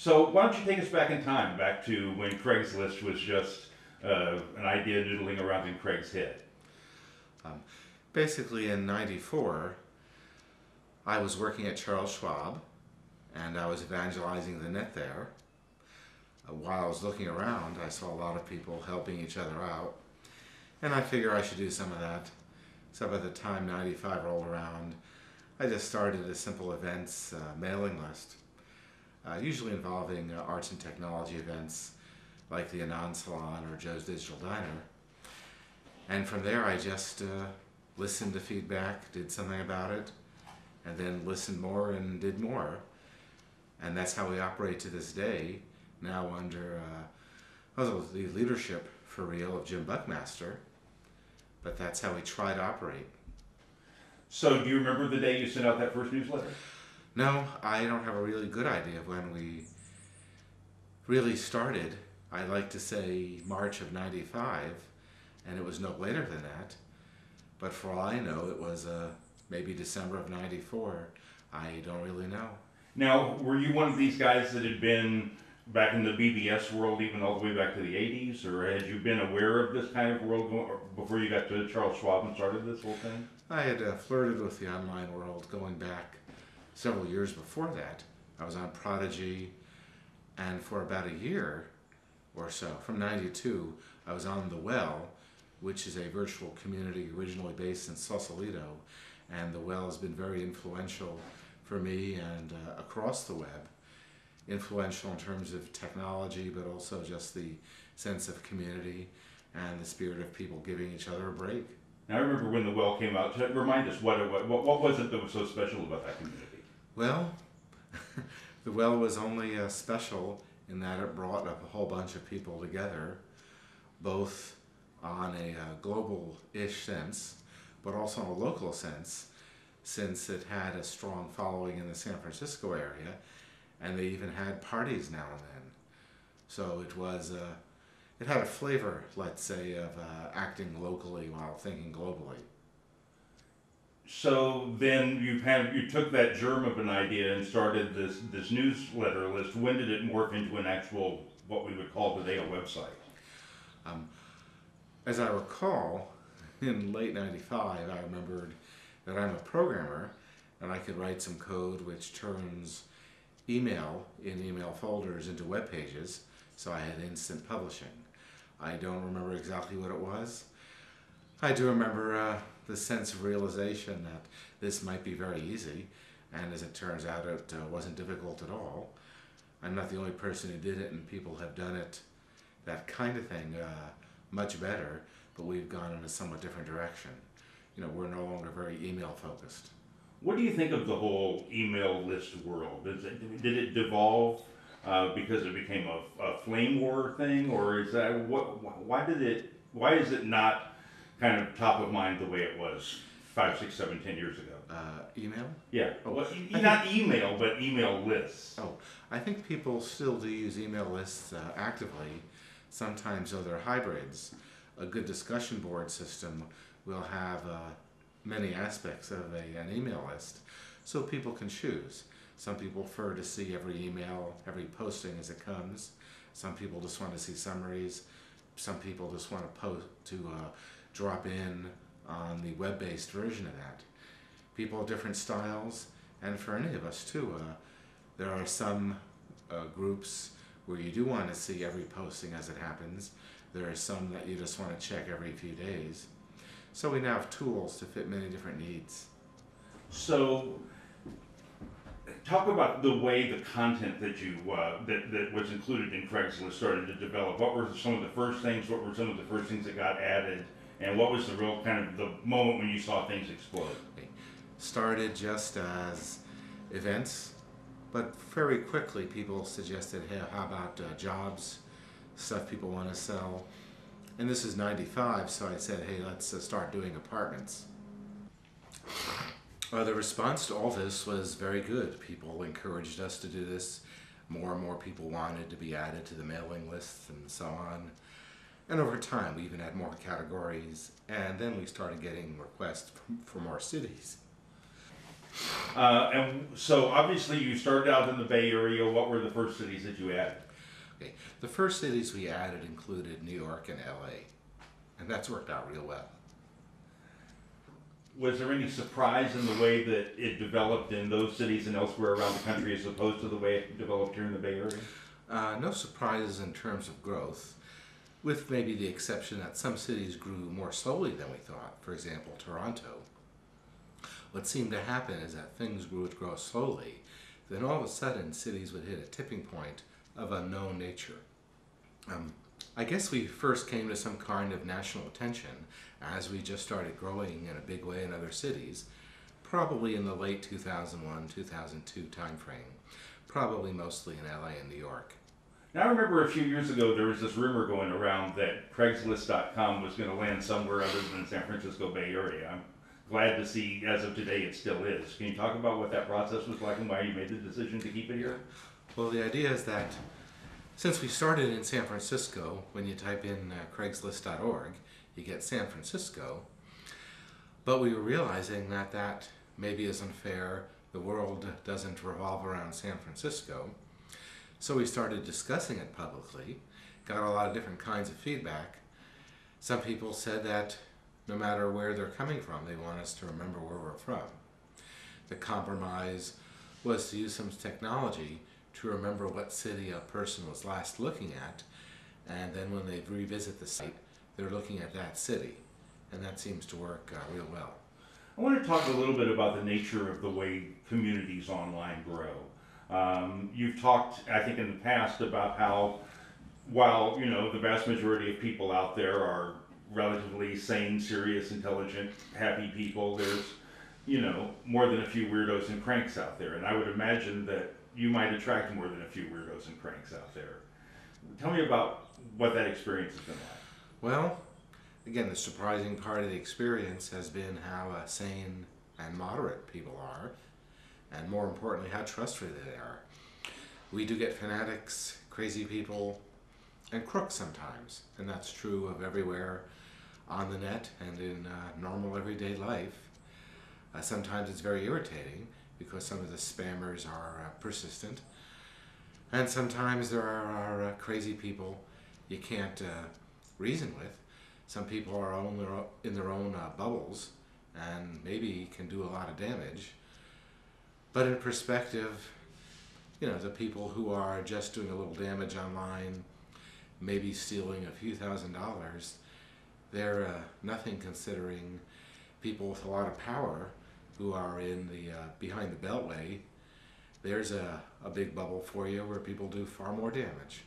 So why don't you take us back in time, back to when Craigslist was just an idea noodling around in Craig's head? Um, Basically, in '94, I was working at Charles Schwab, and I was evangelizing the net there. While I was looking around, I saw a lot of people helping each other out, and I figured I should do some of that. So by the time '95 rolled around, I just started a simple events mailing list, usually involving arts and technology events like the Anon Salon or Joe's Digital Diner. And from there, I just listened to feedback, did something about it, and then listened more and did more. And that's how we operate to this day, now under the leadership, for real, of Jim Buckmaster. But that's how we try to operate. So do you remember the day you sent out that first newsletter? No, I don't have a really good idea of when we really started. I like to say March of '95, and it was no later than that. But for all I know, it was maybe December of '94. I don't really know. Now, were you one of these guys that had been back in the BBS world even all the way back to the 80s, or had you been aware of this kind of world before you got to Charles Schwab and started this whole thing? I had flirted with the online world going back several years before that. I was on Prodigy, and for about a year or so, from '92, I was on The Well, which is a virtual community originally based in Sausalito, and The Well has been very influential for me and across the web. Influential in terms of technology, but also just the sense of community and the spirit of people giving each other a break. Now, I remember when The Well came out. Remind us, what was it that was so special about that community? Well, The Well was only special in that it brought a whole bunch of people together, both on a global-ish sense, but also in a local sense, since it had a strong following in the San Francisco area, and they even had parties now and then. So it was, it had a flavor, let's say, of acting locally while thinking globally. So then you took that germ of an idea and started this newsletter list. When did it morph into an actual, what we would call today, a website? As I recall, in late '95, I remembered that I'm a programmer and I could write some code which turns email in email folders into web pages, so I had instant publishing. I don't remember exactly what it was. I do remember the sense of realization that this might be very easy, and as it turns out, it wasn't difficult at all. I'm not the only person who did it, and people have done it, that kind of thing, much better, but we've gone in a somewhat different direction. You know, we're no longer very email focused. What do you think of the whole email list world? Did it devolve because it became a flame war thing, or is that why is it not kind of top of mind the way it was 5, 6, 7, 10 years ago? Email? Yeah, Oh, well, not email, but email lists. Oh, I think people still do use email lists actively. Sometimes, though, they're hybrids. A good discussion board system will have many aspects of an email list, so people can choose. Some people prefer to see every email, every posting as it comes. Some people just want to see summaries. Some people just want to drop in on the web-based version of that. People have different styles, and for any of us too. There are some groups where you do want to see every posting as it happens. There are some that you just want to check every few days. So we now have tools to fit many different needs. So, talk about the way the content that you that was included in Craigslist started to develop. What were some of the first things? What were some of the first things that got added? And what was the real kind of the moment when you saw things explode? Started just as events, but very quickly people suggested, hey, how about jobs, stuff people want to sell. And this is '95, so I said, hey, let's start doing apartments. The response to all this was very good. People encouraged us to do this. More and more people wanted to be added to the mailing lists and so on. And over time, we even had more categories, and then we started getting requests for more cities. And so obviously you started out in the Bay Area. What were the first cities that you added? Okay. The first cities we added included New York and LA, and that's worked out real well. Was there any surprise in the way that it developed in those cities and elsewhere around the country as opposed to the way it developed here in the Bay Area? No surprises in terms of growth, with maybe the exception that some cities grew more slowly than we thought. For example, Toronto. What seemed to happen is that things would grow slowly, then all of a sudden cities would hit a tipping point of unknown nature. I guess we first came to some kind of national attention as we just started growing in a big way in other cities, probably in the late 2001-2002 timeframe, probably mostly in LA and New York. Now I remember a few years ago there was this rumor going around that Craigslist.com was going to land somewhere other than San Francisco Bay Area. I'm glad to see as of today it still is. Can you talk about what that process was like and why you made the decision to keep it here? Well, the idea is that since we started in San Francisco, when you type in Craigslist.org, you get San Francisco, but we were realizing that that maybe isn't fair. The world doesn't revolve around San Francisco. So we started discussing it publicly, got a lot of different kinds of feedback. Some people said that no matter where they're coming from, they want us to remember where we're from. The compromise was to use some technology to remember what city a person was last looking at, and then when they revisit the site, they're looking at that city, and that seems to work real well. I want to talk a little bit about the nature of the way communities online grow. You've talked, I think, in the past about how, while the vast majority of people out there are relatively sane, serious, intelligent, happy people, there's more than a few weirdos and cranks out there, and I would imagine that you might attract more than a few weirdos and cranks out there. Tell me about what that experience has been like. Well, again, the surprising part of the experience has been how sane and moderate people are, and more importantly, how trustworthy they are. We do get fanatics, crazy people, and crooks sometimes, and that's true of everywhere on the net and in normal everyday life. Sometimes it's very irritating because some of the spammers are persistent, and sometimes there are crazy people you can't reason with. Some people are in their own bubbles and maybe can do a lot of damage. But in perspective, the people who are just doing a little damage online, maybe stealing a few $1,000s, they're nothing considering people with a lot of power who are in the behind the beltway. There's a big bubble for you where people do far more damage.